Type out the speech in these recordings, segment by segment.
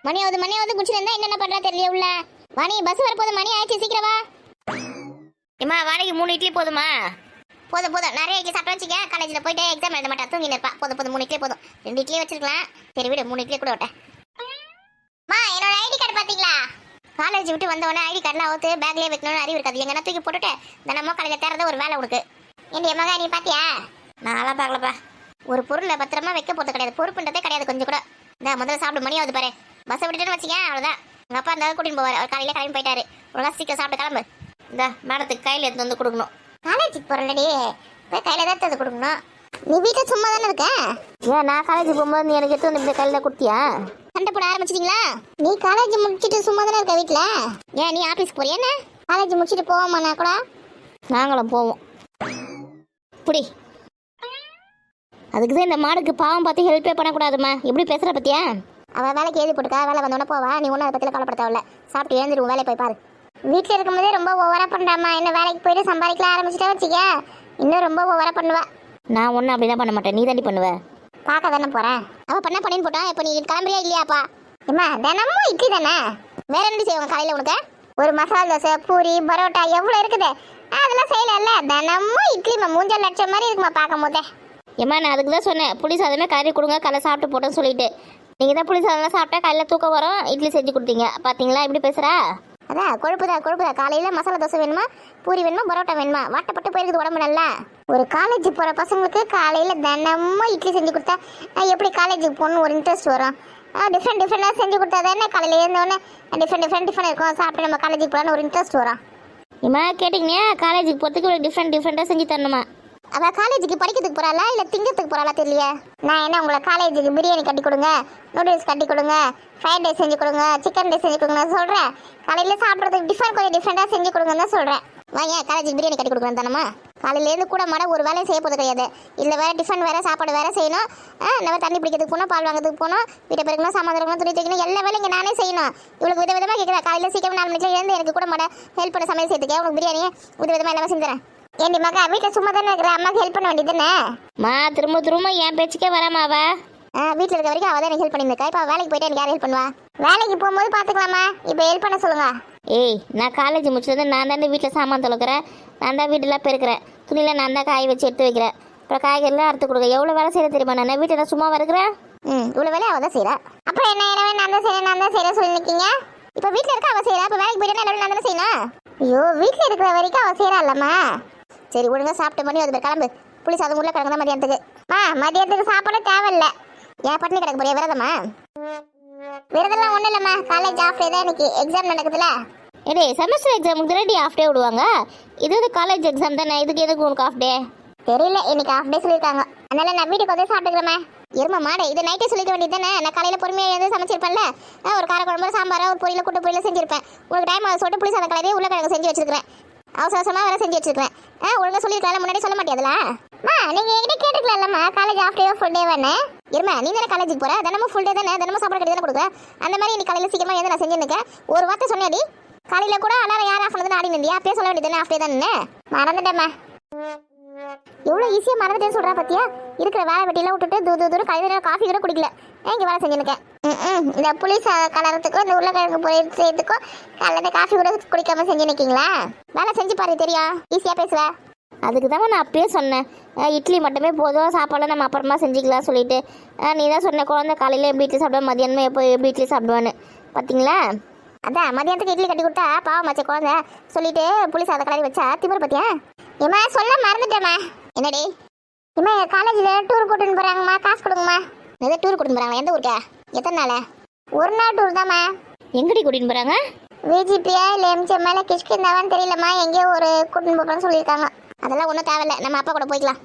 மணி குச்சில இருந்தா என்னென்ன பண்றா தெரியல உள்ள. வாணி பஸ் வரப்போது, மணி ஆயிடுச்சு, சீக்கிரம் வா. ஏமா வாடகைக்கு 3 இட்லி போதுமா? போதும் நிறைய இட்லி சாப்பிட்டு வச்சுக்க. காலேஜில் போயிட்டு எக்ஸாம் எழுத மாட்டா, தூங்கி நிற்பா. போதும் 3 இட்லி போதும். 2 இட்லி வச்சிருக்கலாம். சரி விடு, 3 இட்லி கூட விட்டேன். என்னோட ஐடி கார்டு பாத்தீங்களா? காலேஜ் விட்டு வந்தவொடனே ஐடி கார்டெலாம் அவுத்து பேக்லேயே வைக்கணும்னு அறிவு இருக்காது. எங்கன்னா தூக்கி போட்டுட்டு தினமும் காலையில் தேர்றது ஒரு வேலை உனக்கு. என் மகா நீ பாத்தியா? நான்லாம் பார்க்கலப்பா. ஒரு பொருளை பத்திரமா வைக்க போறது கிடையாது, பொறுப்புன்றதே கிடையாது கொஞ்சம் கூட. இந்த முதல்ல சாப்பிடு, மணி ஆகுது பாரு. பஸ்ஸை விட்டுட்டுன்னு வச்சுக்க, அவ்வளோதான். உங்கள் அப்பா அந்த கூட்டின்னு போவார். அவர் காலையில் கிளம்பி போயிட்டாரு. ஒழுங்கா சீக்கிரம் சாப்பிட்டு கிளம்பு. இந்த மேடத்துக்கு கையில் எடுத்து வந்து கொடுக்கணும். காலேஜுக்கு போகிறேன்டி, போய் கையில் தான் எடுத்து கொடுக்கணும். நீ வீட்டில் சும்மா தானே இருக்க? ஏன் நான் காலேஜுக்கு போகும்போது நீ எனக்கு எடுத்து வந்து இப்படி கையில் கொடுத்தியா? சண்டை போட ஆரம்பிச்சிட்டீங்களா? நீ காலேஜ் முடிச்சுட்டு சும்மா தானே இருக்க வீட்டில். ஏன் நீ ஆஃபீஸ்க்கு போறியா என்ன? காலேஜ் முடிச்சுட்டு போவோமா? நான் கூட நாங்களும் போவோம். புடி. அதுக்கு தான் இந்த மாடுக்கு பாவம் பார்த்து ஹெல்ப்பே பண்ணக்கூடாதுமா. எப்படி பேசுகிற பத்தியா? அவள் வேலைக்கு எழுதி போட்டுக்கா, வேலை வந்தோடனே போவா. நீ ஒன்றும் அதை பற்றியில் கவலைப்பட தேவையில்ல. சாப்பிட்டு எழுந்துருவோம், வேலையை போய் பாரு. வீட்டில் இருக்கும்போதே ரொம்ப ஓவராக பண்ணுறாம்மா. இன்னும் வேலைக்கு போயிட்டு சம்பாதிக்கலாம் ஆரம்பிச்சிட்டா வச்சுக்க, இன்னும் ரொம்ப ஓவராக பண்ணுவா. நான் ஒன்றும் அப்படிதான் பண்ண மாட்டேன், நீ தாண்டி பண்ணுவ. பார்க்க தானே போகிறேன். அவள் பண்ணேன்னு போட்டான். இப்போ நீ கிளம்புறியா இல்லையாப்பா? ஏம்மா தினமும் இட்லி தானே, வேற என்ன செய்வாங்க காலையில் உனக்கு? ஒரு மசாலா தோசை, பூரி, பரோட்டா எவ்வளோ இருக்குது, அதெல்லாம் செய்யல. தினமும் இட்லிமா, மூஞ்சல் லட்சம் மாதிரி இருக்குமா பார்க்கும் போதே. ஏம்மா நான் அதுக்கு தான் சொன்னேன், புளி சாதமே கறி கொடுங்க, காலை சாப்பிட்டு போட்டோன்னு சொல்லிட்டு. நீங்கள் தான் புளி சாதம்லாம் சாப்பிட்டா காலையில் தூக்கம் வரும், இட்லி செஞ்சு கொடுத்தீங்க. பார்த்தீங்களா எப்படி பேசுகிறா? அதான் கொழுப்புதா. காலையில் மசாலா தோசை வேணுமா, பூரி வேணுமா, பரோட்டா வேணுமா? வாட்டப்பட்டு போயிருக்குது உடம்பு நல்லா. ஒரு காலேஜ் போகிற பசங்களுக்கு காலையில் தினமும் இட்லி செஞ்சு கொடுத்தா எப்படி காலேஜுக்கு போகணுன்னு ஒரு இன்ட்ரெஸ்ட் வரும்? டிஃப்ரெண்டாக செஞ்சு கொடுத்தா தானே காலையில் எழுந்தோடனே டிஃப்ரெண்ட் இருக்கும், சாப்பிட்டு நம்ம காலேஜுக்கு போகலான்னு ஒரு இன்ட்ரெஸ்ட் வரும். ஏம்மா கேட்டிங்கன்னா காலேஜுக்கு போகிறதுக்கு ஒரு டிஃப்ரெண்ட்டாக செஞ்சு தரணுமா? அவள் காலேஜுக்கு படிக்கிறதுக்கு போகிறாளா இல்லை திங்கிறதுக்கு போகிறாளா தெரியலையே. நான் என்ன உங்களை காலேஜுக்கு பிரியாணி கட்டி கொடுங்க, நூடுல்ஸ் கட்டி கொடுங்க, ஃப்ரைட் ரைஸ் செஞ்சு கொடுங்க, சிக்கன் ரைஸ் செஞ்சு கொடுங்க சொல்கிறேன். காலையில் சாப்பிட்றதுக்கு கொஞ்சம் டிஃப்ரெண்ட்டாக செஞ்சு கொடுங்கன்னு தான் சொல்கிறேன். வாங்க காலேஜுக்கு பிரியாணி கட்டி கொடுக்குறேன் தானம்மா. காலையிலேருந்து கூட மாட ஒரு வேலையை செய்ய போகிறது கிடையாது. இல்லை வேறு டிஃபன் வேறு, சாப்பாடு வேறு செய்யணும். நம்ம தண்ணி பிடிக்கிறதுக்கு போகணும், பால் வாங்கிறதுக்கு போகணும், வீட்டை பிறக்கணும், சாமான் துறக்கணும், துணி தைக்கணும், எல்லா வேலையும் இங்கே நானே செய்யணும். இவளுக்கு விதவிதமாக கேட்குறேன். காலையில் சீக்கிரம் 4 மணிக்கு எழுந்து எனக்கு கூட மாட ஹெல்ப் பண்ண சமையல் செய்யறதுக்கு. உனக்கு பிரியாணியை விதவிதமாக எல்லாமே செஞ்சுறேன். ஏண்டி மகா வீட்டில் சும்மா தானே இருக்கிற, அம்மாவுக்கு ஹெல்ப் பண்ண வேண்டியது தானே? திரும்ப என் பேச்சுக்கே வராமாவா? வீட்டில் இருக்க வரைக்கும் அவள் தான் எனக்கு ஹெல்ப் பண்ணியிருக்கா. இப்போ வேலைக்கு போயிட்டு எனக்கு யார் ஹெல்ப் பண்ணுவா? வேலைக்கு போகும்போது பார்த்துக்கலாமா, இப்போ ஹெல்ப் பண்ண சொல்லுங்க. ஏய் நான் காலேஜ் முடிச்சது நான் தானே வீட்டில் சாமான் தொலைக்கிறேன், நான் தான் வீட்டெல்லாம் பெருக்கிறேன், துணியில் நான் தான் காய வச்சு எடுத்து வைக்கிறேன், அப்புறம் காய்கறிலாம் அறுத்து கொடுக்க. எவ்வளோ வேலை செய்ய தெரியுமா? நான் வீட்டில் சும்மா இருக்கிறேன். இவ்வளோ வேலையை அவள் தான் செய்கிறேன். அப்புறம் என்ன நான் தான் செய்கிறேன் சொல்லி நிற்கீங்க. இப்போ வீட்டில் இருக்க அவள் செய்கிறா, இப்போ வேலைக்கு போயிட்டு எல்லாரும் நான் தானே செய்யணும். ஐயோ வீட்டில் இருக்கிற வரைக்கும் அவள் செய்கிறா இல்லம்மா. சரி ஒழுங்காக சாப்பிட்டு பண்ணி அது கிளம்பு. புளி சாதம் உள்ள கிடக்குதா மதியானத்துக்கு? மதியானத்துக்கு சாப்பாடு தேவையில்லை. ஏன் பட்டினி கிடக்க போறியா? விரதமா? விரதம்லாம் ஒன்றும் இல்லைம்மா, காலேஜ் ஆஃப் டே தான் இன்னைக்கு, எக்ஸாம் நடக்குதுல்ல. ஏடே செமஸ்டர் எக்ஸாமுக்கு ரெடி ஆஃப் டே விடுவாங்க, இது காலேஜ் எக்ஸாம் தானே, இதுக்கு எதுக்கு உனக்கு ஆஃப் டே? தெரியல, இன்னைக்கு ஆஃப் டே சொல்லியிருக்காங்க. அதனால நான் வீட்டுக்கு வந்து சாப்பிட்டுக்கிறேன். இருமா மாடு, இது நைட்டே சொல்லிக்க வேண்டியது தானே. நான் காலையில் பொறுமையாக எழுந்து சமைச்சிருப்பேன்ல. ஒரு கார குழம்பு, சாம்பார், ஒரு பொரியல், கூட்டு பொரியல் செஞ்சிருப்பேன். உங்களுக்கு டைம் சொல்லிட்டு புளி சாதம் கலரி உருளைக்கிழங்கு செஞ்சு வச்சிருக்கிறேன். அவசரமாக வேற செஞ்சு வச்சிருக்கிறேன். ஒழுங்காக சொல்லியிருக்கலாம், முன்னாடி சொல்ல மாட்டேதுல. நீங்கள் என்கிட்ட கேட்டுக்கலாம்மா, college half day full day வேணே. இருமா நீ தானே காலேஜுக்கு போகிற, தினமும் ஃபுல் டே தானே, தினமும் சாப்பாடு கட்டி தானே கொடுக்குறேன். அந்த மாதிரி இன்னைக்கு காலையில் சீக்கிரமாக எழுந்து நான் செஞ்சுருக்கேன். ஒரு வார்த்தை சொன்னேடி, காலையில் கூட அலாரம் யார் ஆஃப் பண்ணதுன்னு ஆடி நிந்தியா? அப்பயே சொல்ல வேண்டியது தானே ஆஃப் டே தானே. மறந்துட்டேம்மா. எவ்வளோ ஈஸியாக மறந்துட்டேன்னு சொல்கிறா பார்த்தியா? இருக்கிற வேலை வெட்டியெல்லாம் விட்டுட்டு தூரம் காலையில் காஃபி கூட குடிக்கல. இங்கே வேலை செஞ்சுருக்கேன். இந்த புளி கலரத்துக்கும் இந்த உருளைக்கிழங்கு பொரியல் செய்யறதுக்கும் காலையில் காஃபி கூட குடிக்காமல் செஞ்சு நிற்கிங்களா? வேலை செஞ்சு பாரு, தெரியும், ஈஸியாக பேசுவேன். அதுக்கு தான் நான் அப்பயே சொன்னேன், இட்லி மட்டுமே போதும், சாப்பாடுலாம் நம்ம அப்புறமா செஞ்சுக்கலாம் சொல்லிட்டு. நீ தான் சொன்ன குழந்தை காலையில் எப்படி இட்லி சாப்பிடுவேன், மதியானமே எப்போ எப்படி இட்லி சாப்பிடுவான்னு. பார்த்தீங்களா? அதான் மதியானத்துக்கு இட்லி கட்டி கொடுத்தா பாவம் மச்ச குழந்தை சொல்லிட்டு புளி சாதம் கலரி வச்சா திமிரு பார்த்தியா? ஏம்மா சொல்ல மறந்துட்டேம்மா. என்னடி இம்மா காலேஜில் டூர் கூட்டின்னு போகிறாங்கம்மா, காசு கொடுங்கம்மா. எதாவது டூர் கூட்டின்னு போகிறாங்களா? எந்த ஊருக்கா? எத்தனை நாள்? ஒரு நாள் டூர் தாம்மா. எங்கடி கூட்டின்னு போகிறாங்க? விஜிபியா இல்லை எம்ஜிஎம் மேலே கிஷ்கிந்தாவான்னு தெரியலம்மா, எங்கேயோ ஒரு கூட்டின்னு போகிறேன்னு சொல்லியிருக்காங்க. அதெல்லாம் ஒன்றும் தேவையில்லை, நம்ம அப்பா கூட போய்க்கலாம்.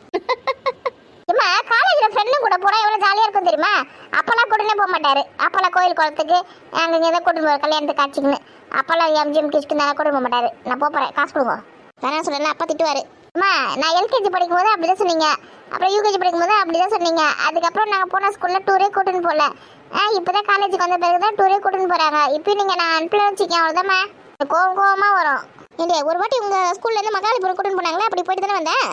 ஏம்மா காலேஜில் ஃப்ரெண்டும் கூட போனால் எவ்வளோ ஜாலியாக இருக்கும் தெரியுமா? அப்போல்லாம் கூட்டினே போக மாட்டார். அப்போல்லாம் கோயில் குளத்துக்கு அங்கே இங்கே தான் கூட்டின்னு போவார், கல்யாணத்துக்கு காட்சிக்குன்னு. அப்போல்லாம் எம்ஜிஎம் கிஷ்கிந்தாலாம் கூட்டின்னு போக மாட்டார். நான் போகிறேன், காசு கொடுங்க. வேணாம் சொல்லலாம், அப்பா திட்டுவார். அம்மா நான் எல்கேஜி படிக்கும் போது அப்படி தான் சொன்னீங்க, அப்புறம் யூகேஜி படிக்கும் போது அப்படி தான் சொன்னீங்க. அதுக்கப்புறம் நாங்கள் போன ஸ்கூலில் டூரே கூட்டின்னு போகல. இப்போ தான் காலேஜுக்கு வந்த பிறகு தான் டூரே கூட்டின்னு போகிறாங்க. இப்போ நீங்கள் நான் அனுப்பல வச்சுக்கேன், அவ்வளோதாம்மா. கோவமாக வரும். ஏண்டி ஒரு வாட்டி உங்க ஸ்கூல்ல இருந்து மகாபலிபுரம் கூட்டிட்டு போனாங்களே, அப்படி போயிட்டு தானே வந்தேன்.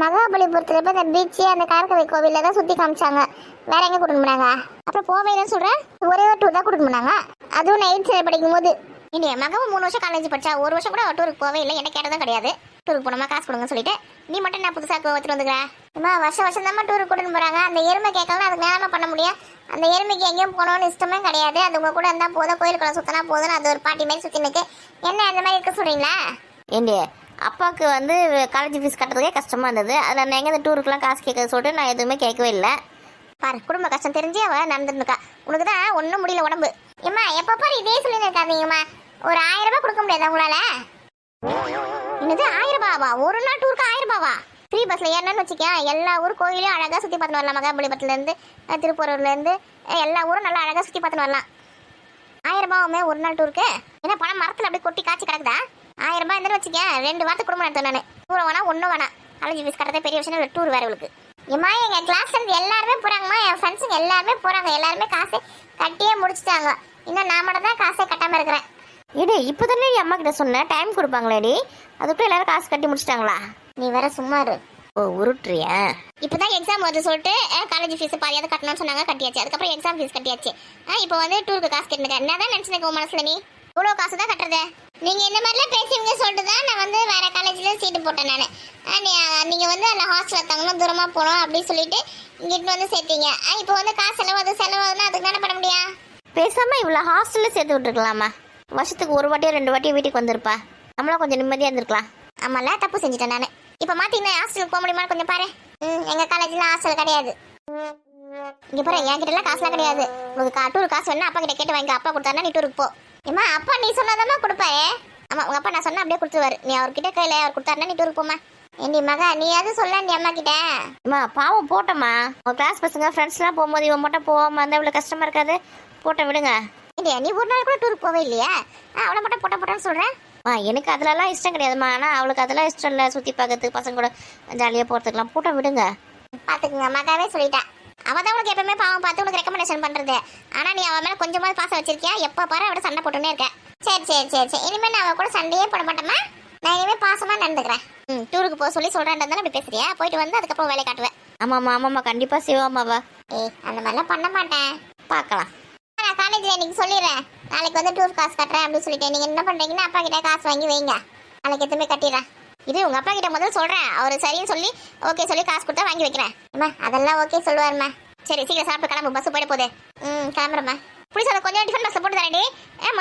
மகாபலிபுரத்துல போய் அந்த பீச் அந்த காரக்கவை கோவில்ல தான் சுத்தி காமிச்சாங்க. வேற எங்க கூட்டிட்டு போனாங்க? அப்புறம் போவேன்னு சொல்றேன். ஒரே ஒரு டூர் தான் கூட்டிட்டு போனாங்க, அதுவும் 9th படிக்கும் போது. ஏண்டி மகவும் 3 வருஷம் காலேஜ் படிச்சா, ஒரு வருஷம் கூட டூருக்கு போவே இல்லை. என்ன கேட்டதும் கிடையாது. டூருக்கு போனோமா காசு கொடுங்க சொல்லிட்டு நீ மட்டும் நான் புதுசாக வச்சுட்டு வந்துக்கிறேன். அம்மா வருஷம் தான் டூருக்கு கூட்டிட்டு போறாங்க. அந்த எருமை கேட்கலாம், அதுக்கு நேரமா பண்ண முடியும். அந்த எருமைக்கு எங்கேயும் போகணும்னு இஷ்டமே கிடையாது. அது உங்க கூட இருந்தால் போதும், கோயிலுக்குள்ள சுத்தினா போதும். அது ஒரு பாட்டி மாதிரி சுத்தினுக்கு. என்ன அந்த மாதிரி இருக்க சொல்றீங்களா? ஏண்டி அப்பாவுக்கு வந்து காலேஜ் ஃபீஸ் கட்டுறதுக்கே கஷ்டமாக இருந்தது. அதில் நான் எங்கே டூருக்குலாம் காசு கேட்க சொல்லிட்டு நான் எதுவுமே கேட்கவே இல்லை. பாரு, குடும்ப கஷ்டம் தெரிஞ்சு அவ நடந்துருக்கா. உனக்கு தான் ஒன்றும் முடியல உடம்பு. ஏம்மா எப்போ பாரு இதே சொல்லி இருக்காதீங்கம்மா. ஒரு 1000 ரூபாய் கொடுக்க முடியாதா உங்களால? என்னது 1000 ரூபாவா? ஒரு நாள் டூருக்கு 1000 ரூபாவா? ஃப்ரீ பஸ்ல ஏறணும்னு வச்சுக்க, எல்லா ஊர் கோயிலையும் அழகா சுற்றி பார்த்துன்னு வரலாம். மகாபலிபுரத்துல இருந்து திருப்பூர்ல இருந்து எல்லா ஊரும் நல்லா அழகா சுற்றி பார்த்துன்னு வரலாம். 1000 ரூபாவுமே ஒரு நாள் டூருக்கு? ஏன்னா பணம் மரத்தில் அப்படியே கொட்டி காய்ச்சி கிடக்குதா? 1000 ரூபாய் இருந்தாலும் வச்சுக்க, 2 வாரத்துக்கு குடும்பம் நடத்தேன் நான். டூர் வேணா ஒன்றும் வேணாம். காலேஜ் ஃபீஸ் கட்டுறதே பெரிய விஷயம் இல்லை, டூர் வேற இவளுக்கு. ஏம்மா எங்க கிளாஸ்ல இருந்து எல்லாருமே போறாங்கம்மா. என் ஃப்ரெண்ட்ஸுங்க எல்லாருமே போறாங்க. எல்லாருமே காசு கட்டியே முடிச்சுட்டாங்க. இன்னும் நான் மட்டும் தான் காசே கட்டாம இருக்கிறேன். ஏடி இப்போ தானே அம்மா கிட்ட சொன்னேன் டைம் கொடுப்பாங்களேடி, அதுக்குள்ளே எல்லாரும் காசு கட்டி முடிச்சிட்டாங்களா? நீ வேற சும்மா இரு. ஓ உருட்டுறியா? இப்போதான் எக்ஸாம் வருது சொல்லிட்டு காலேஜ் ஃபீஸ் பாதியாவது கட்டணும்னு சொன்னாங்க, கட்டியாச்சு. அதுக்கப்புறம் எக்ஸாம் ஃபீஸ் கட்டியாச்சு. இப்போ வந்து டூருக்கு காசு கட்டுங்க. என்னதான் நினைச்சுக்க உன் மனசுல? நீ இவ்வளோ காசு தான் கட்டுறது. நீங்க இந்த மாதிரிலாம் பேசுவீங்க சொல்லிட்டு தான் நான் வந்து வேற காலேஜ்ல சீட்டு போட்டேன் நான். நீங்க வந்து அந்த ஹாஸ்டல்ல தங்கணும், தூரமா போகணும் அப்படின்னு சொல்லிட்டு இங்கிட்டு வந்து சேர்த்தீங்க. இப்போ வந்து காசு செலவாகுதுன்னா அதுக்கு தானே பண்ண முடியும்? பேசாமல் இவ்வளோ ஹாஸ்டலில் சேர்த்து விட்டுருக்கலாமா? வருஷத்துக்கு ஒரு வாட்டியோ 2 வாட்டியோ வீட்டுக்கு வந்திருப்பா, நம்மளாம் கொஞ்சம் நிம்மதியாக இருந்திருக்கலாம். ஆமாம்ல, தப்பு செஞ்சுட்டேன் நான். இப்போ மாற்றிங்கன்னா ஹாஸ்டலுக்கு போக முடியுமான்னு கொஞ்சம் பாரு. எங்கள் காலேஜில் ஹாஸ்டல் கிடையாது. இங்கே பாரு, என்கிட்டலாம் காசுலாம் கிடையாது. உங்களுக்கு டூருக்கு காசு வேணா அப்பா கிட்ட கேட்டு வாங்கி. அப்பா கொடுத்தாருன்னா நீ டூருக்கு போ. ஏம்மா அப்பா நீ சொன்னாதாம்மா கொடுப்பாரு. ஆமாம், உங்கள் அப்பா நான் சொன்னால் அப்படியே கொடுத்துருவாரு. நீ அவர்கிட்ட கையில் அவர் கொடுத்தாருன்னா நீ டூருக்கு போமா. ஏண்டி மகா, நீ அது சொல்ல நீ அம்மா கிட்ட. அம்மா பாவம் போட்டோம்மா, உங்கள் கிளாஸ் பசங்க ஃப்ரெண்ட்ஸ்லாம் போகும்போது இவன் மட்டும் போகாமல் இருந்தால் இவ்வளோ கஷ்டமாக இருக்காது. போட்டோம் விடுங்க. இல்லையா, நீ ஒரு நாள் கூட டூருக்கு போவே இல்லையா? அவளை மட்டும் போட்டேன்னு சொல்கிறேன். எனக்கு அதெல்லாம் இஷ்டம் கிடையாதுமா. ஆனால் அவளுக்கு அதெல்லாம் இஷ்டம் இல்லை, சுற்றி பார்க்கறதுக்கு பசங்க கூட ஜாலியாக போகிறதுக்குலாம். போட்டோம் விடுங்க. பார்த்துக்குங்க, மகாவே சொல்லிட்டேன். அவள் தான் உனக்கு எப்பவுமே பாவம் பார்த்து உனக்கு ரெக்கமெண்டேஷன் பண்ணுறது. ஆனால் நீ அவன் மேலே கொஞ்சமாவது பாசம் வச்சிருக்கியா? எப்போ பாரு அவட சண்டை போட்டுன்னே இருக்கேன். சரி இனிமேல் நான் அவள் கூட சண்டையே போட மாட்டேம்மா. நான் இனிமேல் பாசமாக நடந்துக்கிறேன். டூருக்கு போக சொல்லி சொல்கிறேன் அப்படி பேசுறியா? போயிட்டு வந்து அதுக்கப்புறம் வேலை காட்டுவேன். ஆமாம்மா கண்டிப்பாக சிவாமாவா. அந்த மாதிரிலாம் பண்ண மாட்டேன். பார்க்கலாம். நான் காலேஜில் இன்னைக்கு சொல்லிடுறேன், நாளைக்கு வந்து டூர் காசு கட்டுறேன் அப்படின்னு சொல்லிட்டேன். நீங்கள் என்ன பண்ணுறீங்கன்னா அப்பா கிட்ட காசு வாங்கி வைங்க, நாளைக்கு எதுவுமே கட்டிடுறேன். இது உங்கள் அப்பா கிட்ட முதல்ல சொல்கிறேன். அவர் சரின்னு சொல்லி ஓகே சொல்லி காசு கொடுத்தா வாங்கி வைக்கிறேன். அம்மா அதெல்லாம் ஓகே சொல்லுவாருமா. சரி சீக்கிரம் சாப்பிட்டு கிளம்பு, பஸ் போயிட போகுது. கிளம்புறம்மா. புளிசா கொஞ்சம் டிஃபன் பஸ்ஸில் போட்டு தரேன்டி.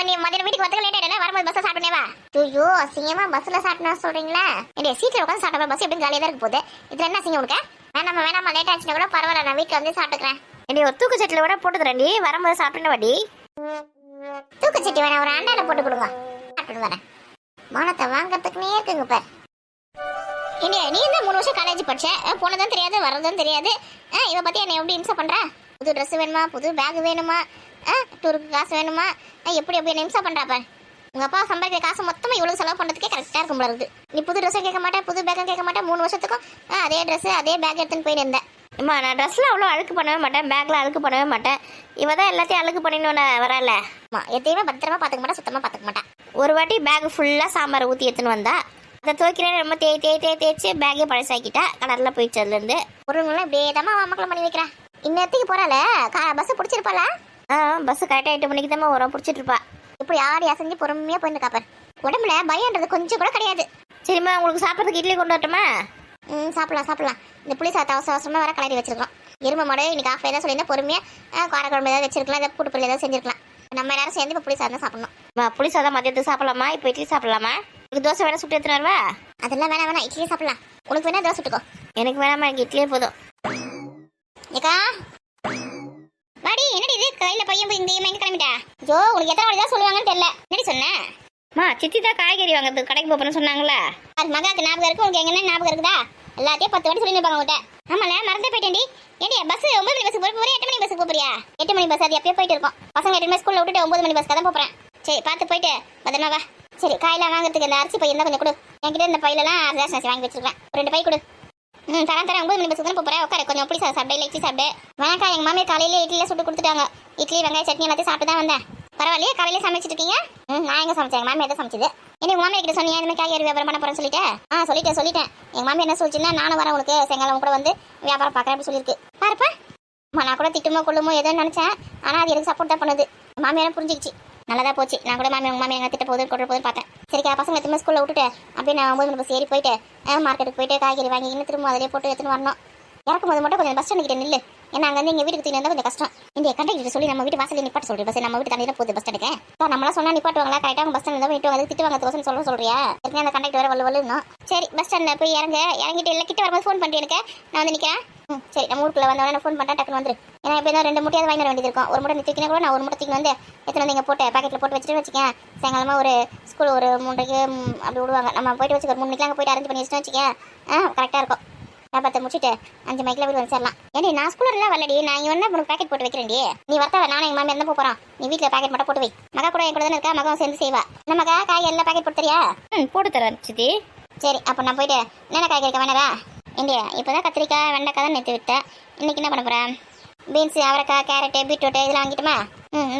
நீ மதியம் வீட்டுக்கு வரதுக்கு லேட் ஆகிடுனா வரும்போது பஸ்ஸில் சாப்பிட்டேவா? ஐயோ அசிங்கமாக பஸ்ஸில் சாப்பிட்டா சொல்கிறீங்களா? என்னுடைய சீட்டில் உட்காந்து சாப்பிட்ற பஸ் எப்படி ஜாலியாக தான் இருக்க போகுது. இதில் என்ன அசிங்கம் உனக்கு? வேணாமா லேட் ஆச்சுன்னா கூட பரவாயில்ல, நான் வீட்டில் வந்து சாப்பிட்டுக்கிறேன். என்னடி ஒரு தூக்கு சட்டில் விட போட்டு தரேன்டி, வரும்போது சாப்பிட்டுன்னு வாடி. தூக்குச்சட்டி வேணா, ஒரு அண்டால போட்டு கொடுங்க, சாப்பிட்டு வரேன். மானத்தை வாங்கறதுக்குனே இருக்குங்க பார். நீ என்ன 3 வருஷம் காலேஜ் படிச்ச, போனதும் தெரியாது வரதும் தெரியாது. இதை பத்தி என்ன எப்படி இம்சை பண்ற? புது ட்ரெஸ் வேணுமா, புது பேக் வேணுமா, டூருக்கு காசு வேணுமா, எப்படி என்ன இம்சை பண்றா பார். உங்க அப்பா சம்பாதிக்கிற காசு மொத்தமா இவ்வளவு செலவு பண்றதுக்கே கரெக்டா இருக்கும் போல இருக்கு. நீ புது ட்ரெஸ்ஸும் கேட்க மாட்டேன், புது பேக்கும் கேட்க மாட்டேன். 3 வருஷத்துக்கும் அதே ட்ரெஸ் அதே பேக் எடுத்துன்னு போயிட்டு இருந்தேன். அம்மா நான் ட்ரெஸ்லாம் அவ்வளோ அழுக்கு பண்ணவே மாட்டேன், பேக்கில் அழுக்கு பண்ணவே மாட்டேன். இவ தான் எல்லாத்தையும் அழுக்கு பண்ணின்னு வரல. எதையுமே பத்திரமா பார்த்துக்க மாட்டேன், சுத்தமாக பார்த்துக்க மாட்டேன். ஒரு வாட்டி பேக் ஃபுல்லாக சாம்பாரை ஊற்றி எடுத்துன்னு வந்தா, அதை துவைக்கிறேன் ரொம்ப தேய்ச்சி பேக்கே பழசாக்கிட்டா, கலரில் போயிடுச்சு. அதுலேருந்து பொருளுங்களாம் இப்படியே தான் மக்கள் பண்ணி வைக்கிறா. இன்னத்துக்கு போறாள பஸ் பிடிச்சிருப்பாள? பஸ் கரெக்டாக 8 மணிக்கு தான் வரும், பிடிச்சிட்டு இருப்பா. இப்படி ஆடி அசைஞ்சு பொறுமையாக போயிட்டு காப்பார். உடம்புல பயன்றது கொஞ்சம் கூட கிடையாது. சரிம்மா, உங்களுக்கு சாப்பிட்றதுக்கு இட்லி கொண்டு வரட்டுமா? சாப்பிடலாம். இந்த புளி சாத்த அவசரமாக வர கலரி வச்சிருக்கோம். எருமை மாடு இன்னைக்கு ஆஃப் ஏதாவது சொல்லியிருந்தா பொறுமையாக காரக்குழம்பு ஏதாவது வச்சிருக்கலாம், ஏதாவது கூட்டு பொருள் ஏதாவது செஞ்சிருக்கலாம். நம்ம எல்லாரும் சேர்ந்து இப்போ புளி சாதம் சாப்பிடணும். புளி சாதம் மதியத்துக்கு சாப்பிடலாமா? இப்போ இட்லி சாப்பிடலாமா? உங்களுக்கு தோசை வேணா சுட்டு எடுத்துன்னு வருவா? அதெல்லாம் வேணாம், இட்லியே சாப்பிடலாம். உனக்கு வேணா தோசை சுட்டுக்கோ. எனக்கு வேணாமா, எனக்கு இட்லியே போதும். ஏக்கா வாடி, என்னடி இது கையில் பையன் போய் இங்கேயுமே எங்கே கிளம்பிட்டா? ஜோ உனக்கு எத்தனை வாடி தான் சொல்லுவாங்கன்னு தெரியல. என்னடி சொன்னேன்? சித்தி தான் காய்கறி வாங்குறதுக்கு கடைக்கு போறேன்னு சொன்னாங்களா? அது மகாக்கு ஞாபகம் இருக்கு, உனக்கு எங்கன்னா ஞாபகம் இருக்குதா? எல்லாத்தையும் 10 வாட்டி சொல்லிருப்பாங்க உங்ககிட்ட. ஆமால மறந்தே போயிட்டேன்டி. ஏடி பஸ் 9 மணி பஸ் போறியா 8 மணி பஸ் போறியா? 8 மணி பஸ் அது எப்பயே போயிட்டு இருக்கோம். பசங்க 8 மணி ஸ்கூல்ல விட்டுட்டு 9 மணி பஸ்க்கு தான் போறேன். சரி பார்த்து போயிட்டு பத்திரமா வா. சரி காயெல்லாம் வாங்குறதுக்கு இந்த அரிசி பை இருந்தா கொஞ்சம் கொடு. என்கிட்ட இந்த பையிலலாம் ரேஷன் அரிசி வாங்கி வச்சிருக்கேன், 2 பை கொடு. தரேன் 9 மணி பஸ்க்கு தான் போறேன். உட்காரு, கொஞ்சம் புளி சாப்பிடு, இட்லி சாப்பிடு. வேணாக்கா, எங்க மாமியார் காலையில இட்லியில சுட்டு கொடுத்துட்டாங்க. இட்லி வெங்காய சட்னி எல்லாத்தையும் சாப்பிட்டு தான் வந்தேன். பரவாயில்லையே, காலையில சமைச்சிட்டு இருக்கீங்க? நான் எங்க சமைச்சேன், எங்க மாமியார் தான் சமைச்சது. உங்க மாமியார் கிட்ட சொன்னீங்க இந்த மாதிரி காய்கறி வியாபாரம் பண்ண போறேன்னு சொல்லிட்டேன் சொல்லிட்டேன் எங்க மாமியார் என்ன சொல்லிச்சுன்னா நானும் வரேன் உனக்கு செங்காலம் கூட வந்து வியாபாரம் பார்க்குறேன் அப்படி சொல்லியிருக்கு பாருப்பா. நான் கூட திட்டுமோ கொள்ளுமோ ஏதோன்னு நினைச்சேன், ஆனா அது எனக்கு சப்போர்ட் தான் பண்ணுது. மாமியாரும் புரிஞ்சிக்கிச்சு, நல்லதா போச்சு. நான் கூட உங்க மாமியார் எங்க திட்ட போகுது கொண்டு போகுதுன்னு பார்த்தேன். சரிக்கா பசங்க எத்தனை ஸ்கூல்ல விட்டுட்டு அப்படியே நான் 9 மணி ஏறி போயிட்டு மார்க்கெட்டுக்கு போயிட்டு காய்கறி வாங்கி இன்னும் திரும்ப அதிலே போட்டு எடுத்துன்னு வரணும். இறக்கும் போது மட்டும் கொஞ்சம் பஸ் ஸ்டாண்ட் கிட்ட நில்லு, ஏன்னா அங்கே எங்கள் வீட்டுக்கு தூக்கி கொஞ்சம் கஷ்டம். இந்த கண்டக்டர் சொல்லி நம்ம வீட்டு வாசலில் நிப்பாட்ட சொல்றேன். பஸ் நம்ம வீட்டு தண்ணியில் போகுது பஸ் ஸ்டாண்டுக்கு. நம்மளாம் சொன்னா நிப்பாட்டுவாங்களா? கரெக்டாக பஸ் ஸ்டாண்ட் தான் விட்டு திட்டு வாங்க சொல்றியா? ஏற்கனவே அந்த கண்டக்டர் வர வல்லுன்னு. சரி பஸ் ஸ்டாண்டில் போய் இறங்கிட்டு இல்லை கிட்ட வரும்போது ஃபோன் பண்ணிட்டு எனக்கு நான் வந்து நிற்கிறேன். சரி நம்ம ஊருக்குள்ள வந்தவொடனே ஃபோன் பண்ணிட்டா டக்குன்னு வந்துரு. ஏன்னா எப்படி தான் 2 மூட்டையாவது வாங்கி வர வேண்டியது இருக்கும். ஒரு மூட்டை நிற்கினா கூட நான் ஒரு மூட்டை தூக்கி வந்து எத்தனை வந்து இங்கே போட்டு பேக்கெட்டில் போட்டு வச்சுட்டு வச்சுக்கேன். சாயங்காலமாக ஒரு ஸ்கூல் ஒரு 3:30 அப்படி விடுவாங்க. நம்ம போயிட்டு வச்சுக்க ஒரு 3 மணிக்கெலாம் அங்கே போயிட்டு அரேஞ்ச் பண்ணி வச்சுட்டு வச்சுக்கேன். கரெக்டாக இருக்கும். வியாபாரத்தை முடிச்சுட்டு 5 மணிக்கெல்லாம் வீடு வந்து சேரலாம். ஏன்னா நான் ஸ்கூலில் வரலடி, நான் இங்கே வந்து உனக்கு பேக்கெட் போட்டு வைக்கிறேன்டி. நீ வரத்தா நானும் எங்கள் மாமியார் தான் போகிறோம். நீ வீட்டில் பேக்கெட் மட்டும் போட்டு வை. மகா கூட என் கூட தானே இருக்கா, மகம் சேர்ந்து செய்வா. நமக்கா காய்கறி எல்லாம் பேக்கெட் போட்டு தரியா? போட்டு தரேன் சித்தி. சரி அப்போ நான் போயிட்டு என்னென்ன காய்கறி வேணாரா? இண்டியா இப்போ தான் கத்திரிக்காய் வெண்டைக்காய் தான் நேற்று விட்டேன். இன்னைக்கு என்ன பண்ண போகிறேன்? பீன்ஸு அவரைக்காய் கேரட்டு பீட்ரூட்டு இதெல்லாம் வாங்கிட்டுமா?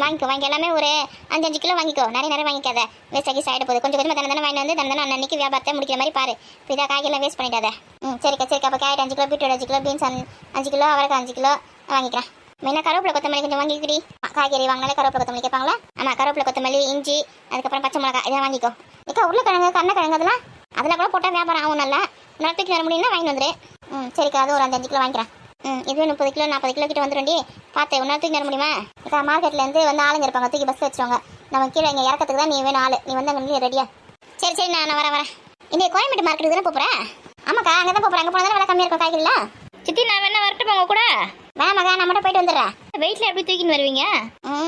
வாங்கி எல்லாமே ஒரு 5 கிலோ வாங்கிக்கோ. நிறைய வாங்கிக்காத, வேஸ்ட் ஆகி சைடு போகுது. கொஞ்சம் தானே வாங்கி வந்து தானே அன்னைக்கு வியாபாரத்தை முடிக்கிற மாதிரி பாரு. இப்போ இதாக காய்கறிலாம் வேஸ்ட் பண்ணிட்டாத. சரிக்கா அப்போ carrot 5 kilo, beetroot 5 kilo, beans 5 kilo, அவரைக்காய் 5 கிலோ வாங்கிக்கிறேன். மெயினாக கருவேப்பிலை கொத்தமல்லி கொஞ்சம் வாங்கிக்கிடி. காய்கறி வாங்கினாலே கருவேப்பிலை கொத்தமல்லி கேட்பாங்களா? ஆமாம் கருவேப்பிலை கொத்தமல்லி இஞ்சி அதுக்கப்புறம் பச்சை மிளகா இதெல்லாம் வாங்கிக்கோ. இக்கா உருளைக்கிழங்கு கண்ணக்கிழங்கு அதெல்லாம் கூட போட்டால் வியாபாரம் ஆகும். நல்லா தூக்கி வர முடியும்னா வாங்கி வந்துடு. சரிக்கா அது ஒரு 5 கிலோ வாங்கிக்கிறேன். இதுவே 30 கிலோ 40 கிலோ கிட்ட வந்துடும்டி. பார்த்து ஒன்றா தூக்கி வர முடியுமா? அக்கா மார்க்கெட்லேருந்து வந்து ஆளுங்க இருப்பாங்க, தூக்கி பஸ் வச்சுருவாங்க. நம்ம கீழே இங்கே இறக்கத்துக்கு தான் நீ வேணும் ஆள். நீ வந்து அங்கே ரெடியா? சரி நான் வரேன். இங்கே கோயம்பேட்டு மார்க்கெட்டுக்கு தானே போகிறேன். ஆமாக்கா அங்கே தான் போகிறேன். அங்கே போனால் தான் விலை கம்மியாக இருக்கும் காய்கறிலாம். சித்தி நான் வேணா வரட்டுமா உங்க கூட? வேணாமக்கா நான் மட்டும் போயிட்டு வந்துடுறேன். வெயிட்ல எப்படி தூக்கின்னு வருவீங்க?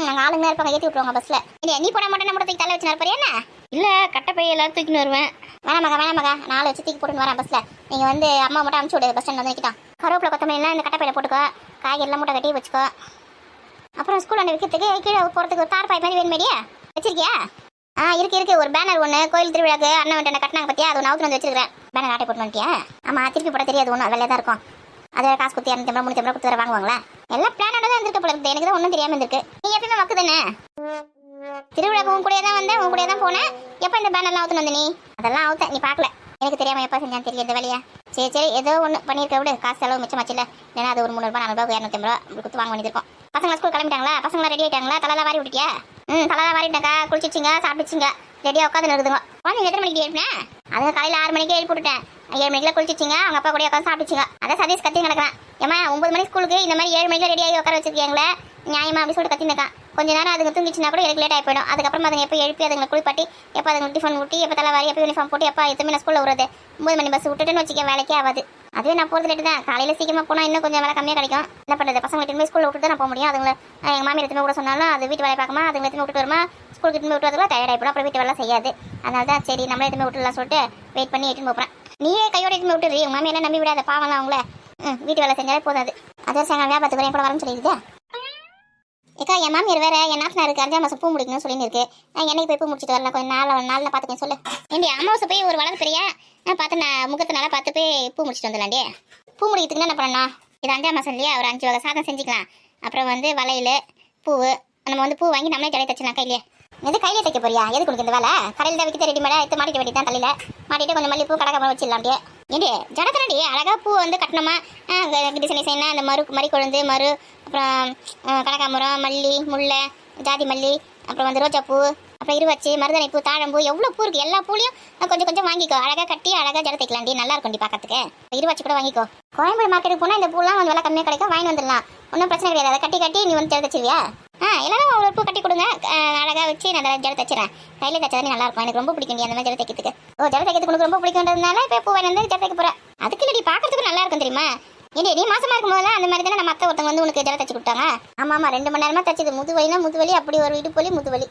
நாங்கள் ஆளுங்க இருப்பாங்க, ஏற்றி விட்டுருவாங்க பஸ்ஸில். இல்லையா நீ போனால் மட்டும் நம்ம தூக்கி தலை வச்சு நடப்பறியா என்ன? இல்லை கட்டை பைய எல்லாரும் தூக்கின்னு வருவேன். வேணாமக்கா நான் ஆளை வச்சு தூக்கி போட்டுன்னு வரேன் பஸ்ஸில். நீங்கள் வந்து அம்மா மட்டும் அனுப்பிச்சு விடு, பஸ் ஸ்டாண்ட் வந்து வைக்கிட்டான். கருவேப்பிலை கொத்தமல்லாம் இந்த கட்டை பையில போட்டுக்கோ, காய்கறிலாம் மூட்டை கட்டி வச்சுக்கோ. அப்புறம் ஸ்கூல் வந்து விற்கிறதுக்கு கீழே போகிறதுக்கு ஒரு தார் பாய் மாதிரி வேணும் மேடியா வச்சிருக்கியா? இருக்கு ஒரு பேனர் ஒன்று கோயில் திருவிழாக்கு அண்ணன் வந்து கட்டினாங்க பற்றியா, அது ஒன்று அவுத்து வந்து வச்சிருக்கேன். பேனர் ஆட்டை போட்டு வந்துட்டியா? ஆமாம் திருப்பி போட தெரியாது, ஒன்றும் வெள்ளையாக தான் இருக்கும். அதை காசு கொடுத்து 250 350 கொடுத்து வர வாங்குவாங்களா? எல்லாம் பிளானோட தான் இருந்திருக்க போல இருக்குது. எனக்கு தான் ஒன்றும் தெரியாமல் இருந்திருக்கு. நீ எப்பயுமே வக்கு தானே? திருவிழாக்கு உன் கூடயே தான் வந்தேன், உன் கூடயே தான் போனேன். எப்போ இந்த பேனர்லாம் அவுத்துன்னு வந்த நீ? அதெல்லாம் அவுத்த நீ பார்க்கல. எனக்கு தெரியாமல் எப்போ செஞ்சான்னு தெரியும் இந்த வேலையா? சரி ஏதோ ஒன்று பண்ணியிருக்க விடு. காசு செலவு மிச்சமாச்சு இல்லை? ஏன்னா அது ஒரு 300 400 250 அப்படி கொடுத்து வாங்க வேண்டியிருக்கும். பசங்க ஸ்கூல் கிளம்பிட்டாங்களா? பசங்களாம் ரெடி ஆகிட்டாங்களா? தலைலாம் வாரி விட்டியா? தலைலாம் வாரிட்டாக்கா, குளிச்சிச்சிங்க சாப்பிடுச்சிங்க, ரெடியாக உட்காந்து இருக்குதுங்க. குழந்தைங்க எத்தனை மணிக்கு எழுப்பினேன்? அதை காலையில் 6 மணிக்கு எழுப்பி விட்டுட்டேன். 7 மணிக்கெல்லாம் குளிச்சிச்சிங்க, அவங்க அப்பா கூட உட்காந்து சாப்பிடுச்சிங்க. அதான் சதீஷ் கத்தி கிடக்குறேன். ஏமா 9 மணி ஸ்கூலுக்கு இந்த மாதிரி 7 மணிக்கு ரெடி ஆகி உட்கார வச்சிருக்கீங்களே நியாயமா? அப்படி சொல்லிட்டு கத்திருக்கேன். கொஞ்ச நேரம் அதுங்க தூங்கிச்சுன்னா கூட எனக்கு லேட் ஆகி போயிடும். அதுக்கப்புறம் அதுங்க எப்போ எழுப்பி அதுங்களை குளிப்பாட்டி எப்போ அதுங்க டிஃபன் ஊட்டி எப்போ தலை வாரி எப்போ யூனிஃபார்ம் போட்டு எப்போ எத்தனை நான் ஸ்கூலில் விடுறது? 9 மணி பஸ் விட்டுட்டுன்னு வச்சுக்க வேலைக்கே ஆகாது. அதுவே நான் போகிறது லேட்டு தான். காலையில் சீக்கிரமாக போனால் இன்னும் கொஞ்சம் வேலை கம்மியாக கிடைக்கும். என்ன பண்ணுறது? பசங்க எட்டுமே ஸ்கூலில் விட்டு தான் நான் போக முடியும். அதுங்களை எங்கள் மாமியார் எத்தனை கூட சொன்னாலும் அது வீட்டு வேலை பார்க்கமா அதுங்களை எத்தனை விட்டு வருமா ஸ்கூலுக்கு எத்தனை விட்டு வரதுலாம் டயர்ட் ஆகிடும். அப்புறம் வீட்டு வேலை செய்யாது. அதனால தான் சரி நம்மளே எத்தனை விட்டுலாம் சொல்லிட்டு வெயிட் பண்ணி எட்டுன்னு போகிறேன். நீயே கையோட எத்தனை விட்டுரு. உங்கள் மாமியெல்லாம் நம்பி விடாத, பாவம்லாம் அவங்கள. வீட்டு வேலை செஞ்சாலே போதாது. அதே சாயங்காலம் வியாபாரத்துக்கு வரையும் கூட வரேன்னு சொல்லிடுது. ஏக்கா என் மாமியார் வேற என் நாத்தனாருக்கு 5ஆம் மாதம் பூ முடிக்கணும்னு சொல்லின்னு இருக்கு. என்னைக்கு போய் பூ முடிச்சுட்டு வரலாம்? கொஞ்சம் நாளில் பார்த்துக்கேன் சொல்லு. ஏண்டி அமாவாசை போய் ஒரு வளர்ந்து பெரியா பார்த்து நான் முகத்தினால பார்த்து போய் பூ முடிச்சுட்டு வந்துடலாண்டி. பூ முடிக்கிறதுக்கு என்ன பண்ணணும்? இது 5ஆம் மாதம் இல்லையா? ஒரு 5 வகை சாதம் செஞ்சுக்கலாம். அப்புறம் வந்து வளையல் பூவு நம்ம வந்து பூ வாங்கி நம்மளே ஜடை தச்சிடலாம் கையிலே. எது கையிலே தைக்க போறியா? எதுக்கு உனக்கு இந்த வேலை? கடையில் தான் விற்கிற ரெடிமேடாக எடுத்து மாட்டிட்டு வேண்டி தான் தலையில் மாட்டிட்டு கொஞ்சம் மல்லிப்பூ கடற்கரை வச்சிடலாம்டியே. ஏண்டி ஜடை தரடி அழகாக பூ வந்து கட்டணுமா டிசைன் அந்த மறி கொழுந்து மறு அப்புறம் கனகாமரம் மல்லி முல்லை ஜாதி மல்லி அப்புறம் வந்து ரோஜா பூ அப்புறம் இருவச்சி மருதனை பூ தாழம்பூ எவ்வளோ பூ இருக்குது. எல்லா பூலையும் கொஞ்சம் வாங்கிக்கோ. அழகாக கட்டி அழகாக ஜடை தைக்கலாண்டி, நல்லா இருக்கும்டி பார்க்கறதுக்கு. இருவச்சி கூட வாங்கிக்கோ. கோயம்பேடு மார்க்கெட்டுக்கு போனால் இந்த பூலாம் வந்து விலை கம்மியாக கிடைக்கும், வாங்கி வந்துடலாம். ஒன்றும் பிரச்சனை கிடையாது. அதை கட்டி நீ வந்து ஜடை தச்சிருவியா? எல்லாரும் அவ்வளோ பூ கட்டி கொடுங்க, அழகாக வச்சு நான் ஜடை தச்சிடறேன். கையில் தச்சாதான் நல்லா இருக்கும். எனக்கு ரொம்ப பிடிக்கும் அந்த மாதிரி ஜடை தைக்கிறதுக்கு. ஜடை தைக்கிறதுக்கு உனக்கு ரொம்ப பிடிக்குன்றதுனால இப்போ பூ வாங்கி வந்து ஜடை தைக்க போகிறேன். அதுக்கு இல்லடி பார்க்கறதுக்கு நல்லா இருக்கும் தெரியுமா? ஏடி நீ மாசமா இருக்கும் போதெல்லாம் அந்த மாதிரி தானே நம்ம அத்தை ஒருத்தவங்க வந்து உனக்கு ஜடை தச்சு கொடுத்தாங்க. ஆமாம் 2 மணி நேரமாக தச்சது. முதுவலி அப்படி ஒரு இடுப்பு வலி முதுவலி.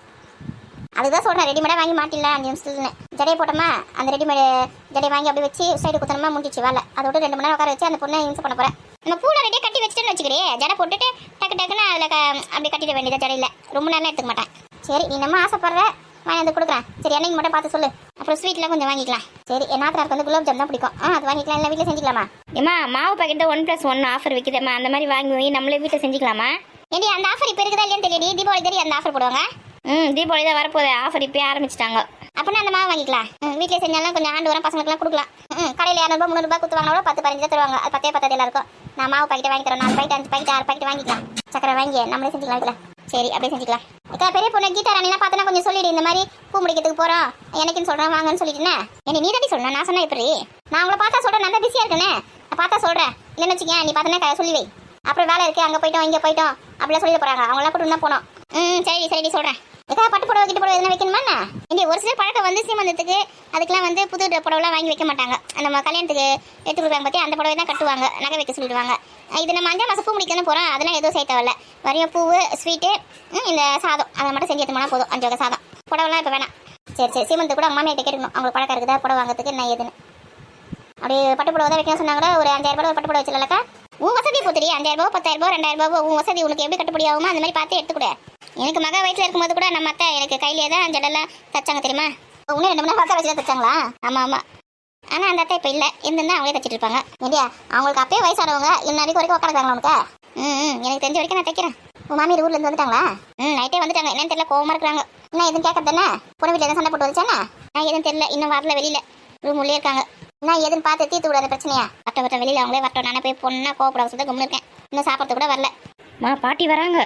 அதுதான் சொல்கிறேன் ரெடிமேடாக வாங்கி மாட்டிடலாம் 5 நிமிஷத்துலன்னு. ஜடையை போட்டோமா அந்த ரெடிமேடு ஜடையை வாங்கி அப்படி வச்சு சைடு குத்தனமா முடிச்சு வேலை. அதோட 2 மணி நேரம் உட்கார வச்சு அந்த பொண்ணை யூஸ் பண்ண போகிறேன். நம்ம பூவில் ரெடியாக கட்டி வச்சுட்டேன்னு வச்சுக்கிறே, ஜடை போட்டுட்டு டக்குன்னு அதில் அப்படி கட்டிட வேண்டியது. ஜடையில் ரொம்ப நேரம் எடுத்துக்க மாட்டேன். சரி நீ நம்ம ஆசைப்படுற வாங்கி வந்து கொடுக்குறேன். சரி என்னைக்கு மட்டும் பார்த்து சொல்லு. அப்புறம் ஸ்வீட்லாம் கொஞ்சம் வாங்கிக்கலாம். சரி என் நாத்தனாருக்கு வந்து குலோப் ஜாம் தான் பிடிக்கும். அது வாங்கிக்கலாம். இல்லை வீட்டில் செஞ்சுக்கலாமா? ஏமா மாவு பாக்கெட்டு 1+1 ஆஃபர் விற்கிதேம்மா, அந்த மாதிரி வாங்கி நம்மளே வீட்டில் செஞ்சுக்கலாமா? ஏடி அந்த ஆஃபர் இப்போ இருக்குதா இல்லையான்னு தெரியடி. தீபாவளி தெரியும் அந்த ஆஃபர் போடுவாங்க. தீபாவளி தான் வரப்போகுது. ஆஃபர் இப்போயே ஆரம்பிச்சிட்டாங்க. அப்படின்னா அந்த மாவு வாங்கிக்கலாம். வீட்டில் செஞ்சாலும் கொஞ்சம் ஆண்டு வரும் பசங்களுக்குலாம் கொடுக்கலாம். கடையில் 200 300 கொடுத்து வாங்கினா 10 15 தருவாங்க. அது 10 10 எல்லாருக்கும். நான் மாவு பாக்கெட் வாங்கி தரேன். 4 பாக்கெட் 5 பாக்கெட் 6 பாக்கெட் வாங்கிக்கலாம். சக்கரை வாங்கி நம்மளே செஞ்சுக்கலாம் வீட்டில். சரி அப்படியே செஞ்சுக்கலாம். அக்கா பெரிய பொண்ணு கீதா ராணினா பார்த்தனா கொஞ்சம் சொல்லிடு, இந்த மாதிரி பூ முடிக்கிறதுக்கு போகிறோம் எனக்குன்னு சொல்கிறேன் வாங்கன்னு சொல்லிட்டுனே. என்ன நீ தாண்டி சொல்லணும், நான் சொன்னேன் எப்படி? நான் உங்களை பார்த்தா சொல்கிறேன், நான் தான் பிஸியாக இருக்கேனே. நான் பார்த்தா சொல்கிறேன், இல்லைன்னு வச்சுக்கேன் நீ பார்த்தனா சொல்லி வை. அப்புறம் வேலை இருக்குது அங்கே போயிட்டோம் இங்கே போயிட்டோம் அப்படிலாம் சொல்லிட்டு போகிறாங்க. அவங்களாம் கூட்டு தான் போனோம். சரி சொல்கிறேன். எக்கா பட்டு புடவை கிட்ட புடவை எதுனா வைக்கணுமா? இங்கே ஒரு சிலர் பழக்கம் வந்து சீமந்தத்துக்கு அதுக்கெல்லாம் வந்து புது புடவைலாம் வாங்கி வைக்க மாட்டாங்க. நம்ம கல்யாணத்துக்கு எடுத்து கொடுப்பாங்க பற்றி அந்த புடவை தான் கட்டுவாங்க, நகை வைக்க சொல்லிடுவாங்க. இது நம்ம 5 மாதம் பூ முடிக்கணும் போகிறோம், அதெல்லாம் எதுவும் சேர்த்த வரல. வரையும் பூவு ஸ்வீட்டு இந்த சாதம் அதை மட்டும் செஞ்சு எடுத்து போனால் போதும். 5 வகை சாதம். புடவைலாம் இப்போ வேணாம். சரி சீமந்தத்துக்கு கூட அவங்க மாமியார்ட்ட கேட்கணும் அவங்களுக்கு பழக்கம் இருக்குதா புடவை வாங்கிறதுக்கு என்ன ஏதுன்னு. அப்படியே பட்டு புடவை தான் வைக்கணும் சொன்னாங்க. ஒரு 5000 ரூபாய் ஒரு பட்டு புடவை வச்சுலக்கா. உன் வசதி போத்துடி 5000 ரூபாய் 10000 ரூபாய் 2000 ரூபாய் உன் வசதி உனக்கு எப்படி கட்டுப்படி ஆகுமோ அந்த மாதிரி பார்த்து எடுத்துக்கூட. எனக்கு மக வயிற்றில் இருக்கும்போது கூட நம்ம அத்தை எனக்கு கையிலே தான் ஜடெல்லாம் தச்சாங்க தெரியுமா? உன்ன 2 மணி நேரம் பக்கம் வச்சு தான் தச்சாங்களா? ஆமாம் ஆனால் அந்த அத்தை இப்போ இல்லை இருந்திருந்தா அவங்களே தச்சிட்டு இருப்பாங்க. இல்லையா அவங்களுக்கு அப்பயே வயசானவங்க இன்ன வரைக்கும் உட்காந்துக்காங்களா உனக்கு? எனக்கு தெரிஞ்ச வரைக்கும் நான் தைக்கிறேன். உன் மாமியார் ஊர்லேருந்து வந்துட்டாங்களா? நைட்டே வந்துட்டாங்க. என்னன்னு தெரியல கோவமாக இருக்கிறாங்க. என்ன எதுவும் கேட்கறது தானே? பொண்ணு வீட்டில் எதுவும் சண்டை போட்டு வந்துச்சானே? நான் எதுவும் தெரியல, இன்னும் வரல, வெளியில் ரூம் உள்ளே இருக்காங்க. நான் எதுன்னு பார்த்து தீர்த்து விடாத பிரச்சனையா? வட்ட வெளியில் அவங்களே வரட்டும். நானே போய் பொண்ணா கோவப்படாத சொல்லி கும்பிட்டு இருக்கேன். இன்னும் சாப்பிட்றது கூட வரல. பாட்டி வராங்க.